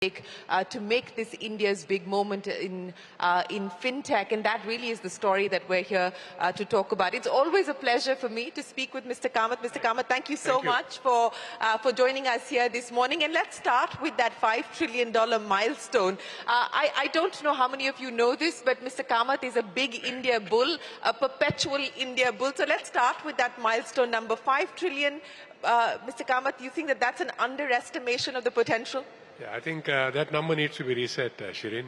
to make this India's big moment in fintech, and that really is the story that we're here to talk about. It's always a pleasure for me to speak with Mr. Kamath. Mr. Kamath, thank you so much for joining us here this morning. And let's start with that $5 trillion milestone. I don't know how many of you know this, but Mr. Kamath is a big India bull, a perpetual India bull. So let's start with that milestone number, $5 trillion. Mr. Kamath, do you think that that's an underestimation of the potential? Yeah, I think that number needs to be reset, Shereen.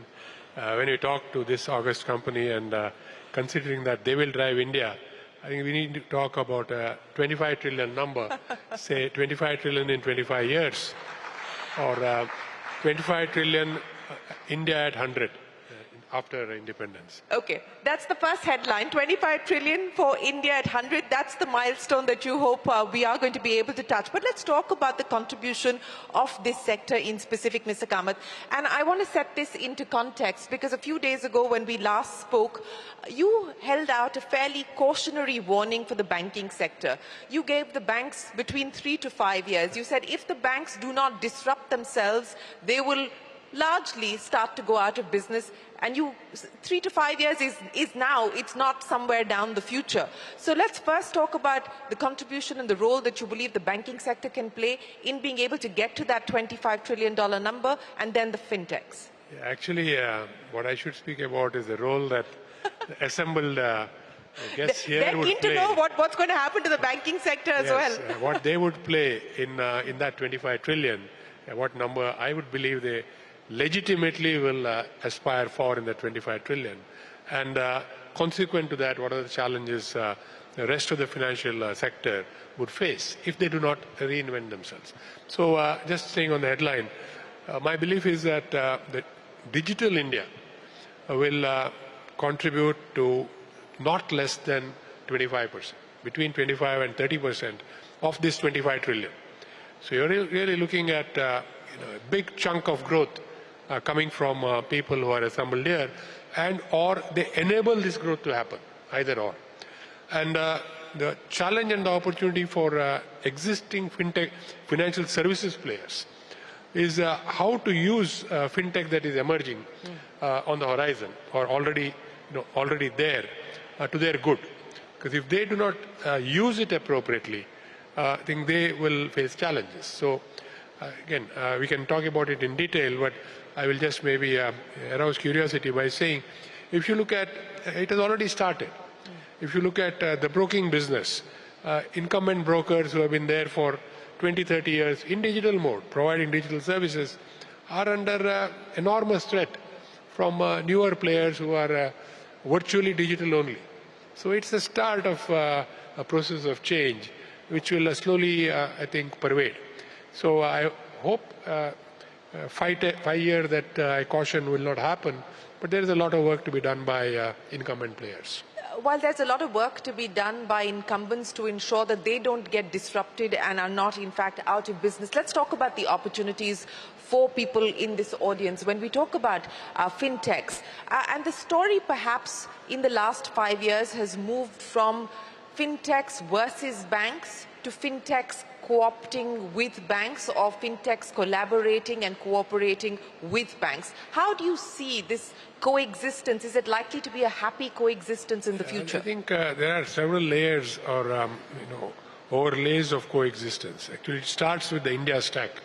When you talk to this August company and considering that they will drive India, I think we need to talk about a 25 trillion number, say 25 trillion in 25 years, or 25 trillion India at 100 after independence. Okay, that's the first headline, 25 trillion for India at 100. That's the milestone that you hope we are going to be able to touch. But let's talk about the contribution of this sector in specific, Mr. Kamath. And I want to set this into context because a few days ago when we last spoke, you held out a fairly cautionary warning for the banking sector. You gave the banks between 3 to 5 years. You said if the banks do not disrupt themselves, they will largely start to go out of business, and 3 to 5 years is now, it's not somewhere down the future. So let's first talk about the contribution and the role that you believe the banking sector can play in being able to get to that $25 trillion number, and then the fintechs. Yeah, actually, what I should speak about is the role that the assembled guests here would play. They're keen to know what's going to happen to the banking sector as well. What they would play in that 25 trillion, what number I would believe they legitimately will aspire for in the 25 trillion. And consequent to that, what are the challenges the rest of the financial sector would face if they do not reinvent themselves. So just saying on the headline, my belief is that the digital India will contribute to not less than 25%, between 25 and 30% of this 25 trillion. So you're really looking at a big chunk of growth coming from people who are assembled here, and or they enable this growth to happen, either or. And the challenge and the opportunity for existing fintech financial services players is how to use fintech that is emerging on the horizon, or already there, to their good. Because if they do not use it appropriately, I think they will face challenges. So again, we can talk about it in detail, but I will just maybe arouse curiosity by saying, if you look at, it has already started. If you look at the broking business, incumbent brokers who have been there for 20, 30 years in digital mode, providing digital services, are under enormous threat from newer players who are virtually digital only. So it's the start of a process of change, which will slowly, I think, pervade. So I hope 5 years that I caution will not happen, but there is a lot of work to be done by incumbent players. While there's a lot of work to be done by incumbents to ensure that they don't get disrupted and are not, in fact, out of business, let's talk about the opportunities for people in this audience. When we talk about fintechs, and the story perhaps in the last 5 years has moved from fintechs versus banks to fintechs co-opting with banks, or fintechs collaborating and cooperating with banks. How do you see this coexistence? Is it likely to be a happy coexistence in the future? I think there are several layers or overlays of coexistence. Actually, it starts with the India stack.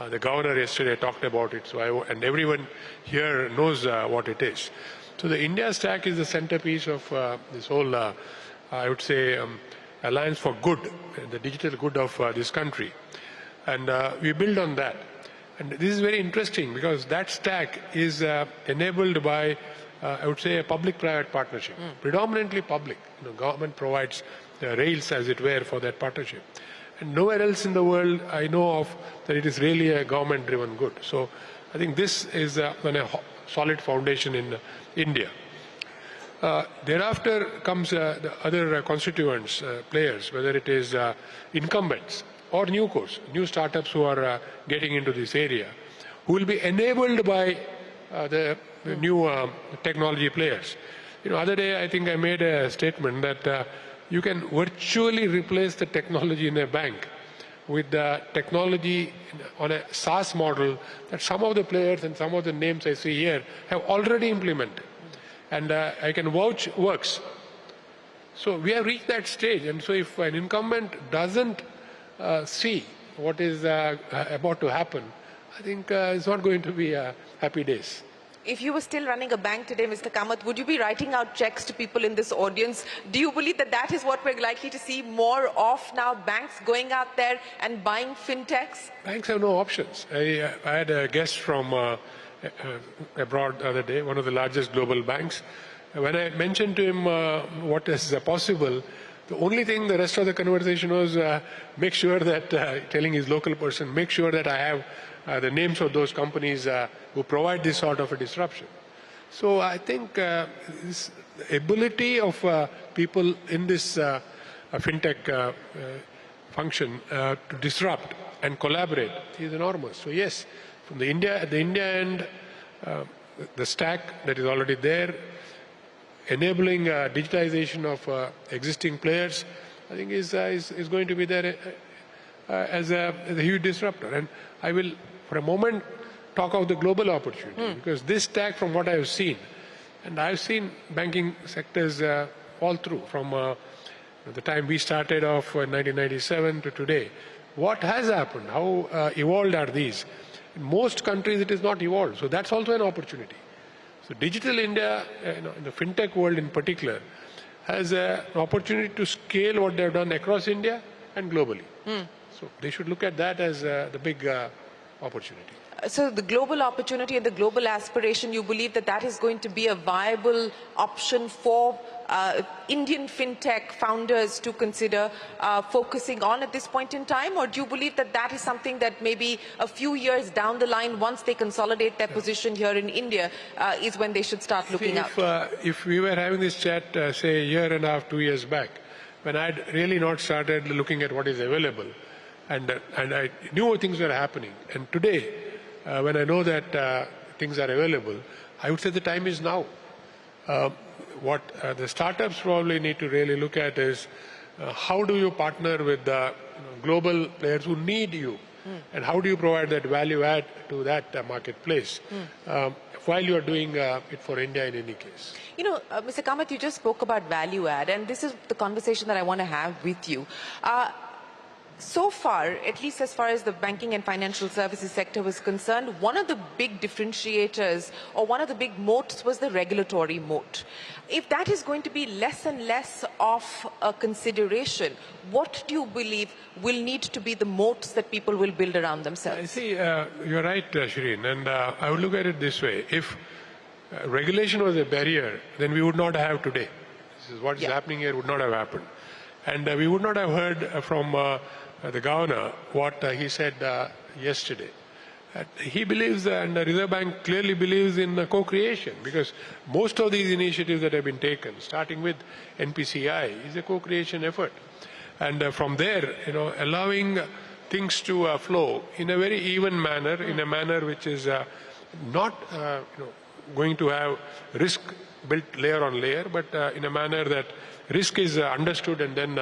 The governor yesterday talked about it, and everyone here knows what it is. So the India stack is the centerpiece of this whole, I would say, Alliance for Good, the digital good of this country. And we build on that. And this is very interesting because that stack is enabled by, I would say, a public-private partnership, predominantly public. Government provides the rails, as it were, for that partnership. And nowhere else in the world I know of that it is really a government-driven good. So I think this is on a solid foundation in India. Thereafter comes the other constituents, players, whether it is incumbents or new startups who are getting into this area, who will be enabled by the new technology players. Other day I think I made a statement that you can virtually replace the technology in a bank with the technology on a SaaS model that some of the players and some of the names I see here have already implemented. And I can vouch works. So we have reached that stage. And so if an incumbent doesn't see what is about to happen, I think it's not going to be happy days. If you were still running a bank today, Mr. Kamath, would you be writing out checks to people in this audience? Do you believe that that is what we're likely to see more of now, banks going out there and buying fintechs? Banks have no options. I had a guest from abroad the other day, one of the largest global banks. When I mentioned to him what is possible, the only thing the rest of the conversation was make sure that, telling his local person, make sure that I have the names of those companies who provide this sort of a disruption. So I think this ability of people in this fintech function to disrupt and collaborate is enormous. So yes, from the India end, the stack that is already there, enabling digitization of existing players, I think is going to be there as a huge disruptor. And I will, for a moment, talk of the global opportunity, because this stack, from what I have seen, and I've seen banking sectors all through, from the time we started off in 1997 to today. What has happened? How evolved are these? In most countries, it is not evolved. So that's also an opportunity. So Digital India, in the fintech world in particular, has an opportunity to scale what they've done across India and globally. So they should look at that as the big opportunity. So the global opportunity and the global aspiration, you believe that that is going to be a viable option for Indian fintech founders to consider focusing on at this point in time? Or do you believe that that is something that maybe a few years down the line, once they consolidate their position here in India, is when they should start looking out? If we were having this chat, say, a year and a half, 2 years back, when I'd really not started looking at what is available, and I knew things were happening, and today, when I know that things are available, I would say the time is now. What the startups probably need to really look at is how do you partner with the global players who need you, and how do you provide that value add to that marketplace while you are doing it for India in any case. You know, Mr. Kamath, you just spoke about value add, and this is the conversation that I want to have with you. So far, at least as far as the banking and financial services sector was concerned, one of the big differentiators or one of the big moats was the regulatory moat. If that is going to be less and less of a consideration, what do you believe will need to be the moats that people will build around themselves? I see, you're right, Shereen, and I would look at it this way. If regulation was a barrier, then we would not have today. This is what is happening here would not have happened. And we would not have heard from the governor what he said yesterday. He believes, and the Reserve Bank clearly believes in co-creation, because most of these initiatives that have been taken, starting with NPCI, is a co-creation effort. And from there, allowing things to flow in a very even manner, in a manner which is not going to have risk built layer on layer, but in a manner that risk is understood and then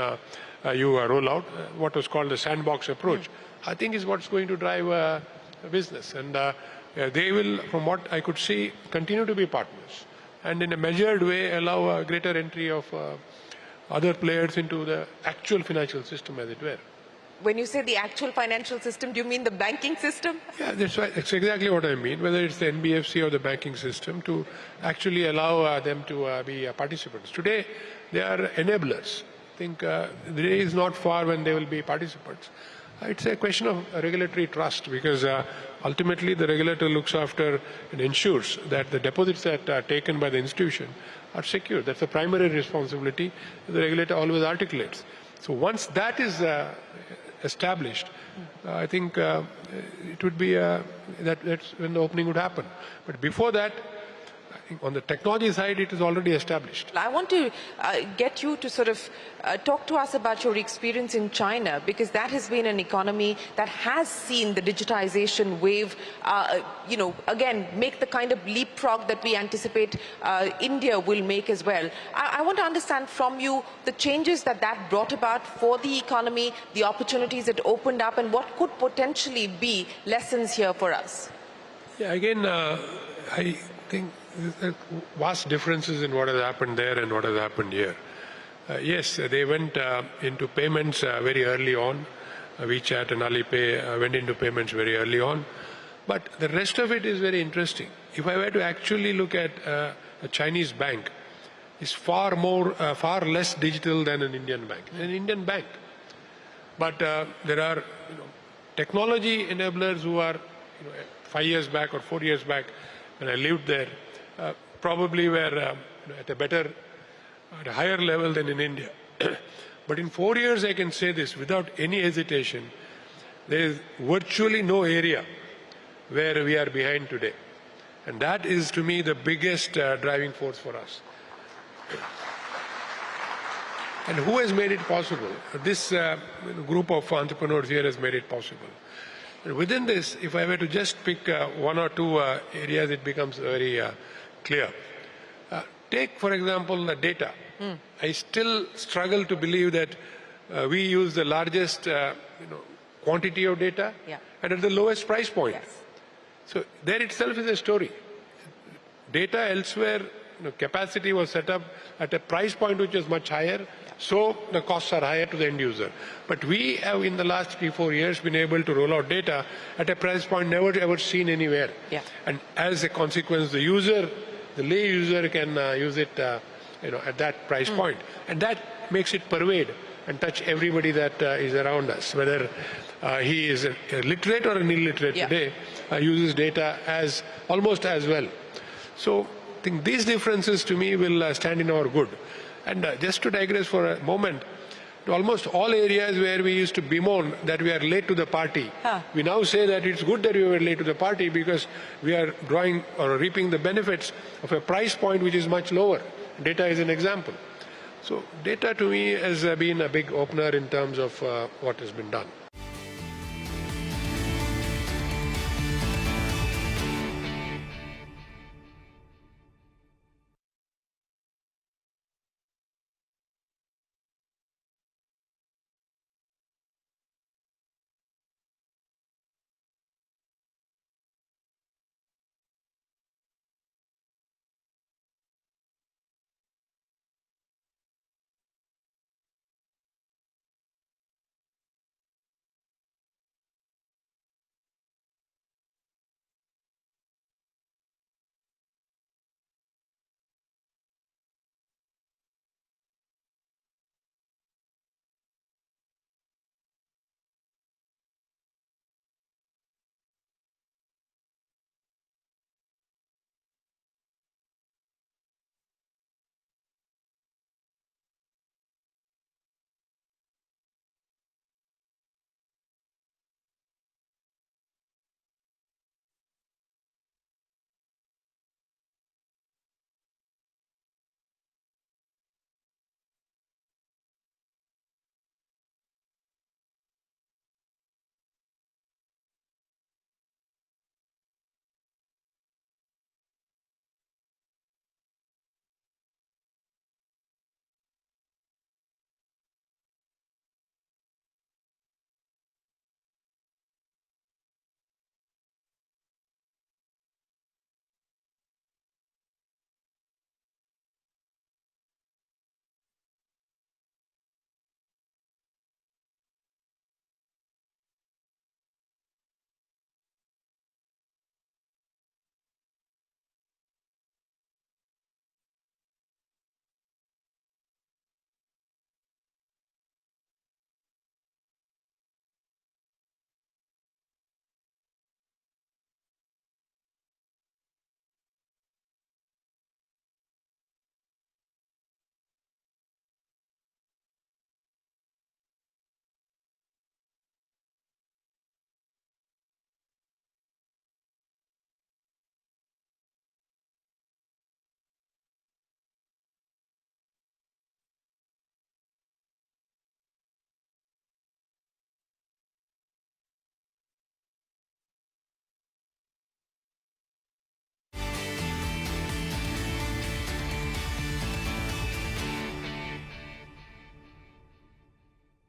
you roll out what was called the sandbox approach, I think is what's going to drive business. And they will, from what I could see, continue to be partners and in a measured way allow a greater entry of other players into the actual financial system, as it were. When you say the actual financial system, do you mean the banking system? Yeah, that's right. That's exactly what I mean, whether it's the NBFC or the banking system, to actually allow them to be participants. Today, they are enablers. I think the day is not far when they will be participants. It's a question of regulatory trust, because ultimately the regulator looks after and ensures that the deposits that are taken by the institution are secure. That's the primary responsibility the regulator always articulates. So once that is established, I think it would be that's when the opening would happen. But before that, on the technology side, it is already established. I want to get you to sort of talk to us about your experience in China, because that has been an economy that has seen the digitization wave, again, make the kind of leapfrog that we anticipate India will make as well. I want to understand from you the changes that brought about for the economy, the opportunities it opened up, and what could potentially be lessons here for us. Yeah, again, I think there are vast differences in what has happened there and what has happened here. Yes, they went into payments very early on. WeChat and Alipay went into payments very early on. But the rest of it is very interesting. If I were to actually look at a Chinese bank, it's far less digital than an Indian bank. An Indian bank. But there are technology enablers who are 5 years back or 4 years back when I lived there, probably were at at a higher level than in India. But in 4 years, I can say this without any hesitation, there is virtually no area where we are behind today. And that is, to me, the biggest driving force for us. And who has made it possible? This group of entrepreneurs here has made it possible. And within this, if I were to just pick one or two areas, it becomes very clear. Take, for example, the data. I still struggle to believe that we use the largest quantity of data and at the lowest price point. Yes. So there itself is a story. Data elsewhere, capacity was set up at a price point which was much higher, so the costs are higher to the end user. But we have in the last 3-4 years been able to roll out data at a price point never ever seen anywhere. Yeah. And as a consequence, the lay user can use it at that price point. And that makes it pervade and touch everybody that is around us, whether he is a literate or an illiterate today, uses data as almost as well. So I think these differences to me will stand in our good. And just to digress for a moment, to almost all areas where we used to bemoan that we are late to the party, we now say that it's good that we were late to the party because we are drawing or reaping the benefits of a price point which is much lower. Data is an example. So data to me has been a big opener in terms of what has been done.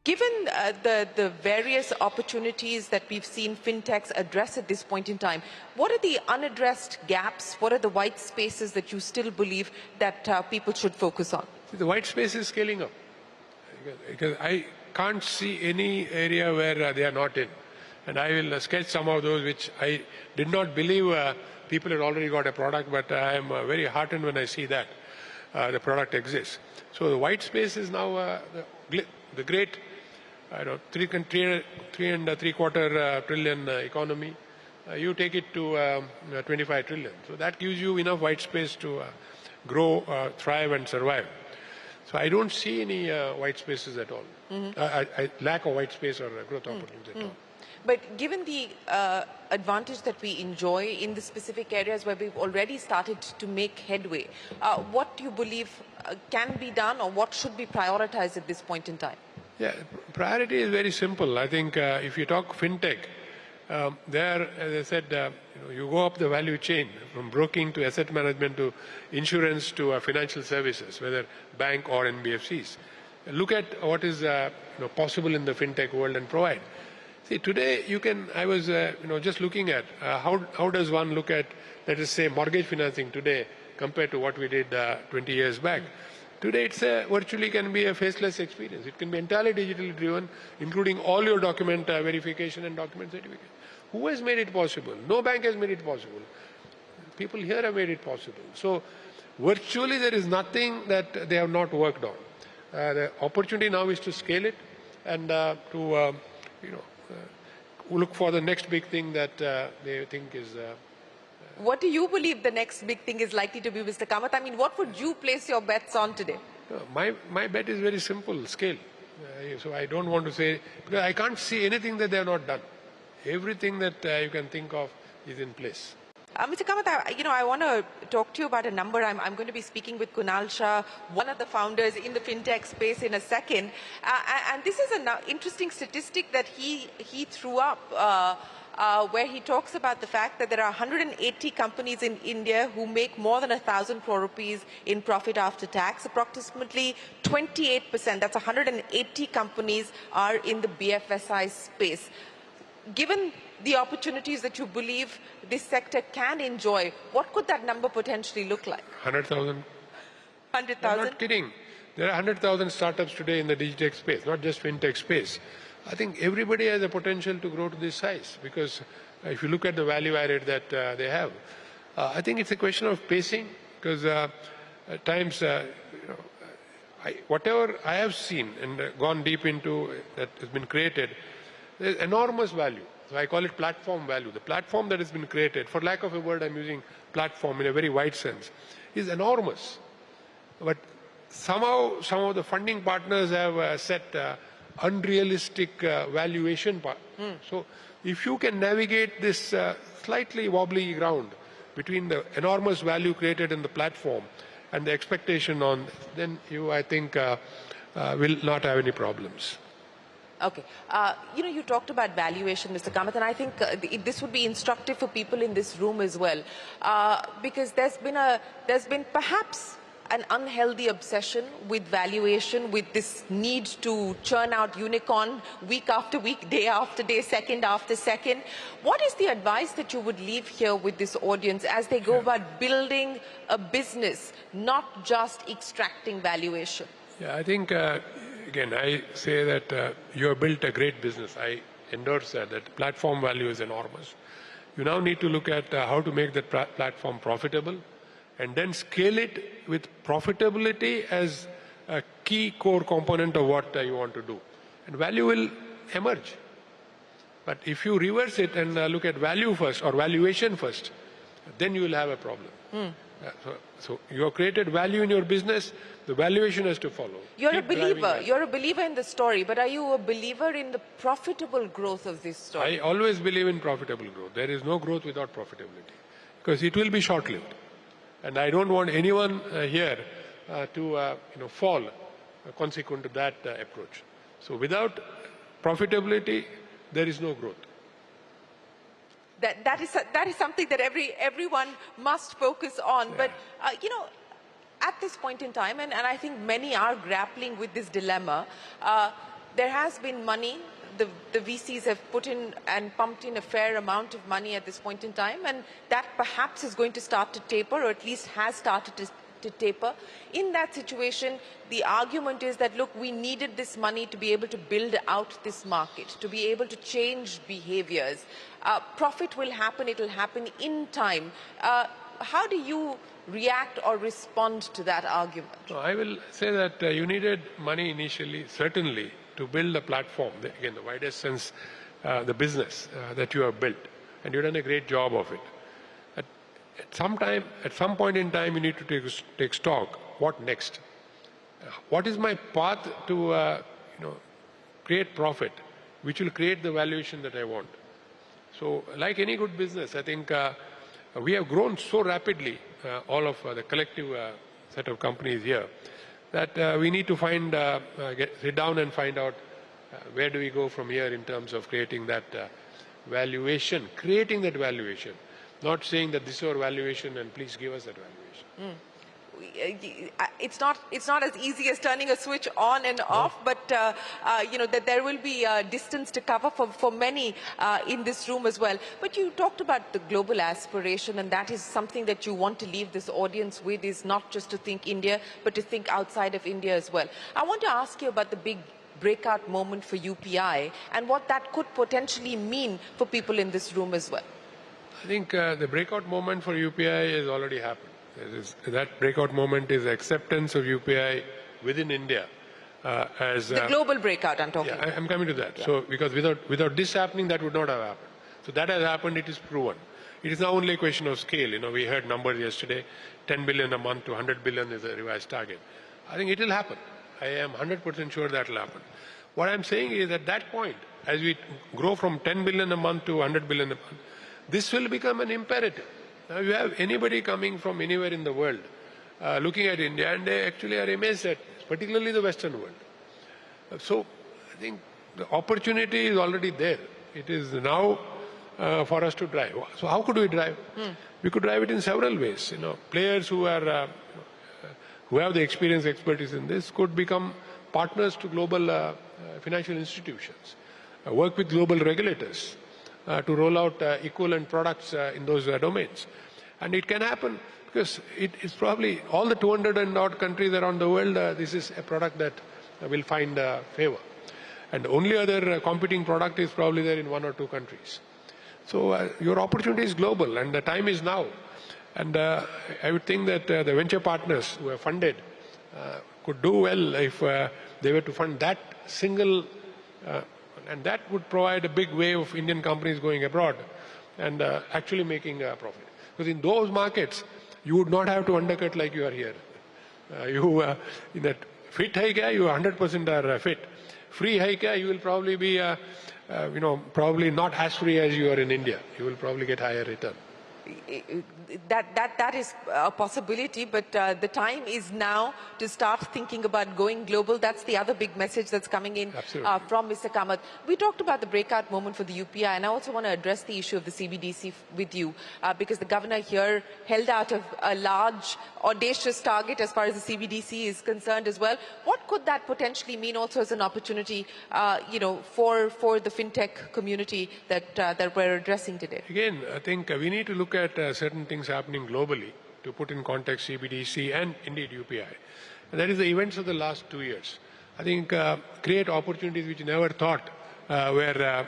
Given the various opportunities that we've seen fintechs address at this point in time, what are the unaddressed gaps? What are the white spaces that you still believe that people should focus on? The white space is scaling up. Because I can't see any area where they are not in. And I will sketch some of those which I did not believe people had already got a product, but I am very heartened when I see that the product exists. So the white space is now the great, I don't know, $3.75 trillion economy. You take it to 25 trillion. So that gives you enough white space to grow, thrive, and survive. So I don't see any white spaces at all. Lack of white space or growth opportunities at all. But given the advantage that we enjoy in the specific areas where we've already started to make headway, what do you believe can be done or what should be prioritized at this point in time? Yeah, priority is very simple. I think if you talk fintech, there, as I said, you go up the value chain from broking to asset management to insurance to financial services, whether bank or NBFCs. Look at what is possible in the fintech world and provide. See, today you can. I was just looking at how does one look at, let us say, mortgage financing today compared to what we did 20 years back. Today it's virtually can be a faceless experience. It can be entirely digitally driven, including all your document verification and document certificate. Who has made it possible? No bank has made it possible. People here have made it possible. So virtually there is nothing that they have not worked on. The opportunity now is to scale it and to look for the next big thing that they think is. What do you believe the next big thing is likely to be, Mr. Kamath? I mean, what would you place your bets on today? My bet is very simple, scale. So I don't want to say, because I can't see anything that they have not done. Everything that you can think of is in place. Mr. Kamath, I want to talk to you about a number. I'm going to be speaking with Kunal Shah, one of the founders in the fintech space, in a second. And this is an interesting statistic that he threw up, where he talks about the fact that there are 180 companies in India who make more than 1,000 crore rupees in profit after tax. Approximately 28%, that's 180 companies, are in the BFSI space. Given the opportunities that you believe this sector can enjoy, what could that number potentially look like? 100,000. 100,000? I'm not kidding. There are 100,000 startups today in the digitech space, not just fintech space. I think everybody has a potential to grow to this size because if you look at the value added that they have, I think it's a question of pacing because at times, whatever I have seen and gone deep into that has been created, there's enormous value. So I call it platform value. The platform that has been created, for lack of a word, I'm using platform in a very wide sense, is enormous. But somehow some of the funding partners have set unrealistic valuation. So if you can navigate this slightly wobbly ground between the enormous value created in the platform and the expectation on, then you, I think, will not have any problems. Okay. You talked about valuation, Mr. Kamath, and I think this would be instructive for people in this room as well, because there's been perhaps an unhealthy obsession with valuation, with this need to churn out unicorn week after week, day after day, second after second. What is the advice that you would leave here with this audience as they go about building a business, not just extracting valuation? Yeah, I think, again, I say that you have built a great business. I endorse that platform value is enormous. You now need to look at how to make that platform profitable and then scale it with profitability as a key core component of what you want to do. And value will emerge. But if you reverse it and look at value first or valuation first, then you will have a problem. So you have created value in your business, the valuation has to follow. You're a believer in the story, but are you a believer in the profitable growth of this story? I always believe in profitable growth. There is no growth without profitability because it will be short-lived. And I don't want anyone here to fall consequent to that approach. So without profitability, there is no growth. That is something that everyone must focus on. Yeah. But at this point in time, and I think many are grappling with this dilemma, There has been money. The VCs have put in and pumped in a fair amount of money at this point in time, and that perhaps is going to start to taper, or at least has started to taper. In that situation, the argument is that, look, we needed this money to be able to build out this market, to be able to change behaviors. Profit will happen, it will happen in time. How do you react or respond to that argument? So I will say that you needed money initially, certainly, to build a platform, again, the widest sense, the business that you have built. And you've done a great job of it. At some point in time, you need to take stock. What next? What is my path to create profit, which will create the valuation that I want? So, like any good business, I think we have grown so rapidly, all of the collective set of companies here, that we need to sit down and find out where do we go from here in terms of creating that valuation, not saying that this is our valuation and please give us that valuation. It's not as easy as turning a switch on and off, but that there will be distance to cover for many in this room as well. But you talked about the global aspiration, and that is something that you want to leave this audience with, is not just to think India, but to think outside of India as well. I want to ask you about the big breakout moment for UPI and what that could potentially mean for people in this room as well. I think the breakout moment for UPI has already happened. That breakout moment is acceptance of UPI within India as the global breakout I'm talking about. I'm coming to that. Yeah. So because without this happening, that would not have happened. So that has happened, it is proven. It is now only a question of scale. We heard numbers yesterday, 10 billion a month to 100 billion is a revised target. I think it will happen. I am 100% sure that will happen. What I'm saying is at that point, as we grow from 10 billion a month to 100 billion a month, this will become an imperative. Now you have anybody coming from anywhere in the world looking at India, and they actually are amazed at, particularly the Western world. So I think the opportunity is already there. It is now for us to drive. So how could we drive? We could drive it in several ways. Players who have the experience, expertise in this could become partners to global financial institutions, work with global regulators, to roll out equivalent products in those domains. And it can happen because it is probably all the 200 and odd countries around the world, this is a product that will find favor. And the only other competing product is probably there in one or two countries. So your opportunity is global and the time is now. And I would think that the venture partners who have funded could do well if they were to fund that single and that would provide a big wave of Indian companies going abroad and actually making a profit. Because in those markets, you would not have to undercut like you are here. In that fit hai kya, you 100% are fit. Free hai kya, you will probably be, probably not as free as you are in India. You will probably get higher return. That is a possibility, but the time is now to start thinking about going global. That's the other big message that's coming in from Mr. Kamath. We talked about the breakout moment for the UPI, and I also want to address the issue of the CBDC with you, because the governor here held out a large, audacious target as far as the CBDC is concerned as well. What could that potentially mean also as an opportunity, for the fintech community that we're addressing today? Again, I think we need to look at certain things happening globally to put in context CBDC and indeed UPI. And that is the events of the last 2 years. I think create opportunities which you never thought were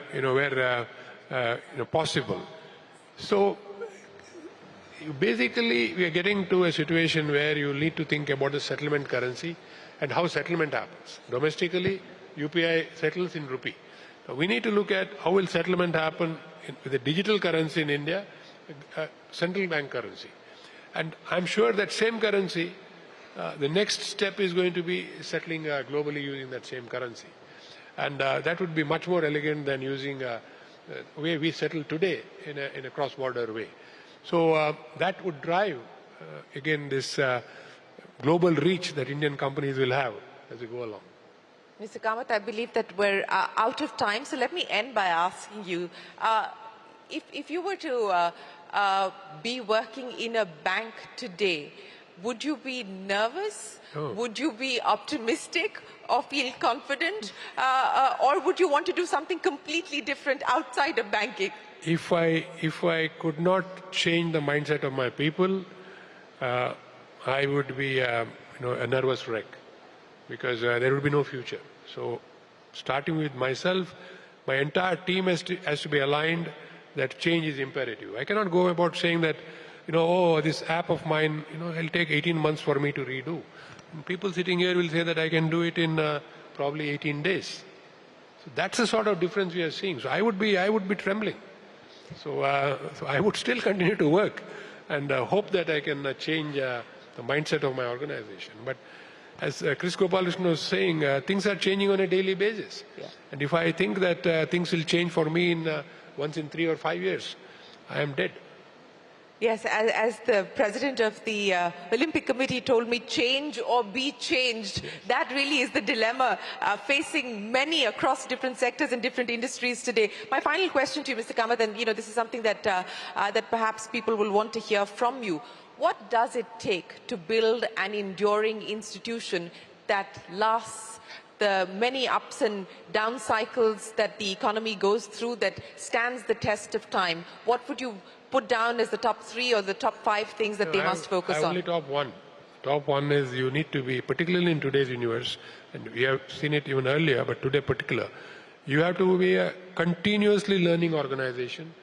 possible. So basically we are getting to a situation where you need to think about the settlement currency and how settlement happens. Domestically, UPI settles in rupee. Now we need to look at how will settlement happen with a digital currency in India, central bank currency. And I'm sure that same currency, the next step is going to be settling globally using that same currency. And that would be much more elegant than using the way we settle today in a cross-border way. So that would drive, again, this global reach that Indian companies will have as we go along. Mr. Kamath, I believe that we're out of time, so let me end by asking you, if you were to be working in a bank today, would you be nervous? Oh. Would you be optimistic or feel confident? Or would you want to do something completely different outside of banking? If I could not change the mindset of my people, I would be a nervous wreck, because there would be no future. So starting with myself, my entire team has to be aligned that change is imperative. I cannot go about saying that, oh, this app of mine, it'll take 18 months for me to redo. And people sitting here will say that I can do it in probably 18 days. So that's the sort of difference we are seeing. So I would be trembling. So I would still continue to work and hope that I can change the mindset of my organization. But as Chris Gopalakrishnan was saying, things are changing on a daily basis. Yeah. And if I think that things will change for me once in 3 or 5 years, I am dead. Yes, as the president of the Olympic Committee told me, change or be changed. Yes. That really is the dilemma facing many across different sectors and different industries today. My final question to you, Mr. Kamath, and this is something that that perhaps people will want to hear from you. What does it take to build an enduring institution that lasts the many ups and down cycles that the economy goes through, that stands the test of time? What would you put down as the top 3 or the top 5 things that they must focus on? Only top one. Top one is you need to be, particularly in today's universe, and we have seen it even earlier, but today particular, you have to be a continuously learning organization,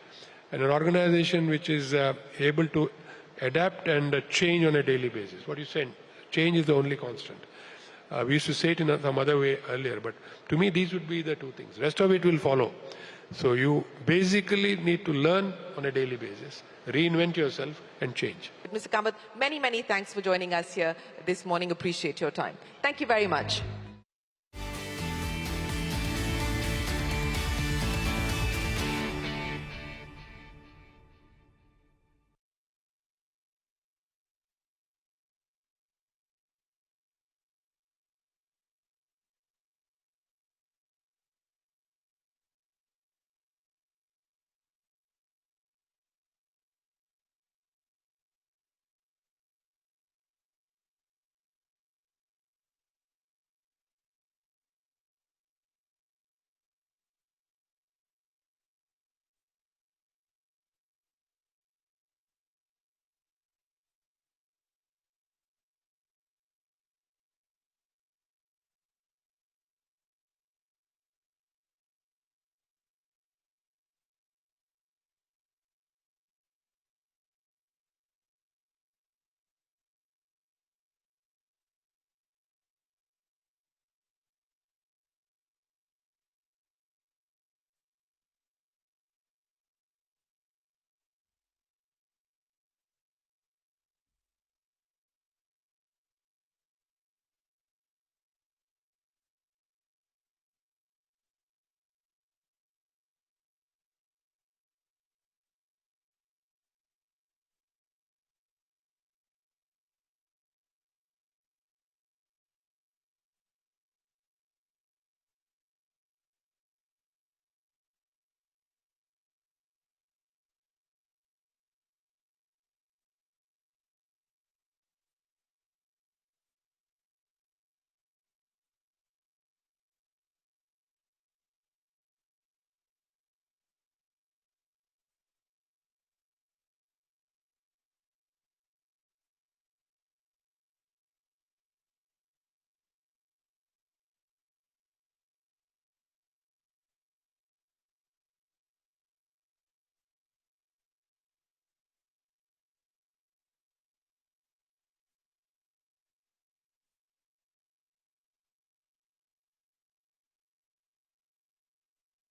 and an organization which is able to adapt and change on a daily basis. What you said, change is the only constant. We used to say it in some other way earlier, but to me these would be the 2 things. Rest of it will follow. So you basically need to learn on a daily basis, reinvent yourself and change. Mr. Kamath, many thanks for joining us here this morning. Appreciate your time. Thank you very much.